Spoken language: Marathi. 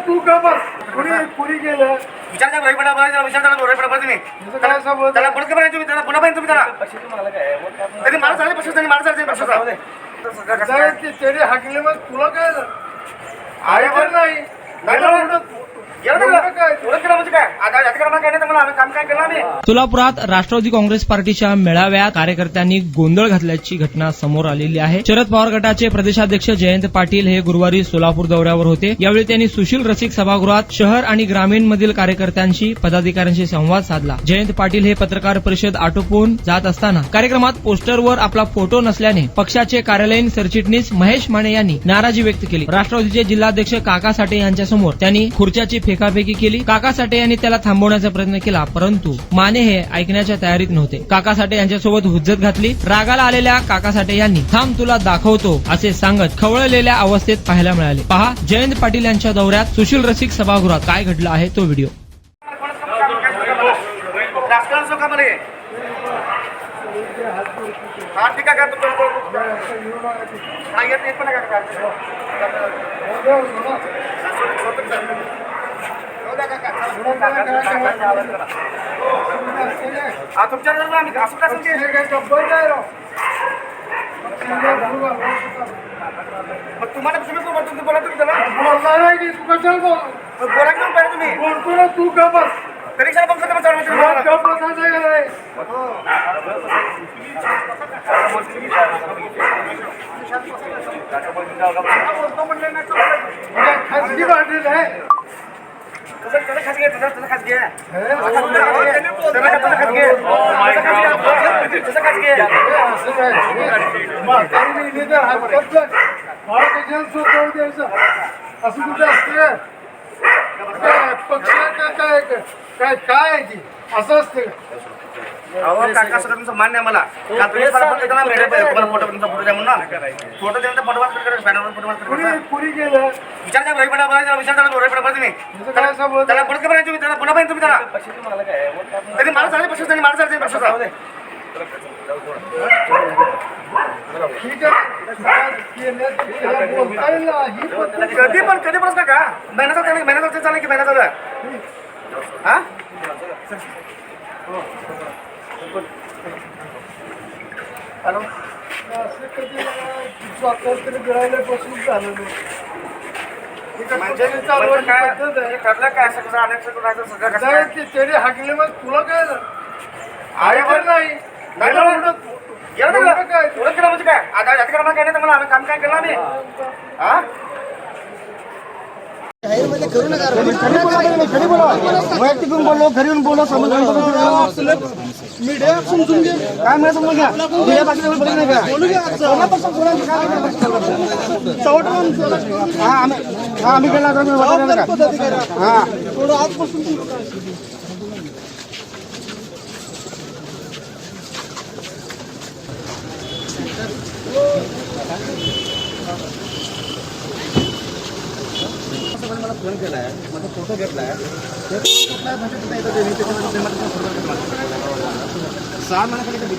तू का बस कुणी गेलं विचारता रोहिपडा विचारता रोहिपडा तुम्ही त्याला परत का तुम्ही त्याला पुन्हा पाहिजे तुम्ही त्याला तरी मला चालेल पक्ष त्यांनी मला चालते पक्षाचा त्याने हाकले मग तुला काय आहे पण नाही सोलापुरात राष्ट्रवादी काँग्रेस पार्टीच्या मेळाव्यात कार्यकर्त्यांनी गोंधळ घातल्याची घटना समोर आलेली आहे. शरद पवार गटाचे प्रदेशाध्यक्ष जयंत पाटील हे गुरुवारी सोलापूर दौऱ्यावर होते. यावेळी त्यांनी सुशील रसिक सभागृहात शहर आणि ग्रामीण मधील कार्यकर्त्यांशी पदाधिकाऱ्यांशी संवाद साधला. जयंत पाटील हे पत्रकार परिषद आटोपून जात असताना कार्यक्रमात पोस्टरवर आपला फोटो नसल्याने पक्षाचे कार्यालयीन सरचिटणीस महेश माने यांनी नाराजी व्यक्त केली. राष्ट्रवादीचे जिल्हाध्यक्ष काका साठे यांच्यासमोर त्यांनी खुर्च्याची फेकाफेकी केली. काका साठे यांनी त्याला थांबवण्याचा प्रयत्न केला, परंतु माने हे ऐकण्याच्या तयारीत नव्हते. काका साठे यांच्यासोबत हुज्जत घातली. रागाला आलेल्या काका साठे यांनी थांब तुला दाखवतो असे सांगत खवळलेल्या अवस्थेत पाहायला मिळाले. पहा जयंत पाटील यांच्या दौऱ्यात सुशील रसिक सभागृहात काय घडलं आहे तो व्हिडिओ. तुम्हाला तुम्ही बोला तुम्ही त्याला बोला घेऊन पाहिजे तुम्ही बोलतो ना तू का बस परीक्षा पक्ष खाजगी वाटेल आहे असं कुठे असतं पक्ष काय काय काय असं असतं. काका सगळं तुमचं मान्य आहे मला फोटो तुमचा फोटो द्या म्हणून फोटो द्या कुणी गेलं विचारता रोहिपडा विचारता रोहिपडा तुम्ही त्याला परत का तुम्ही त्याला पुन्हा पाहिजे तुम्ही त्याला तरी मला चालेल पक्ष त्यांनी मला चालते पक्षाचा ठीक आहे कधी पण का महिन्याचा चालेल की महिना चालू आहे हा हॅलो असं कधी स्वातंत्र्य मिळाल्यापासून झालं नाही. ठरलं काय सगळं अनेक त्याने हाकले मग तुला काय आहे पण नाही म्हणजे काय आता यात्रा काय नाही मला आम्ही काम काय केलं आम्ही हा वैयक्तिक बोललो घरी येऊन बोललो मीडिया समजून घे काय मला समजून घ्या मीडिया बाकी बोलू नाही का आम्ही गेला हा थोडं आजपासून मला फोन केलाय माझा फोटो घेतलाय 6 महिन्याखाली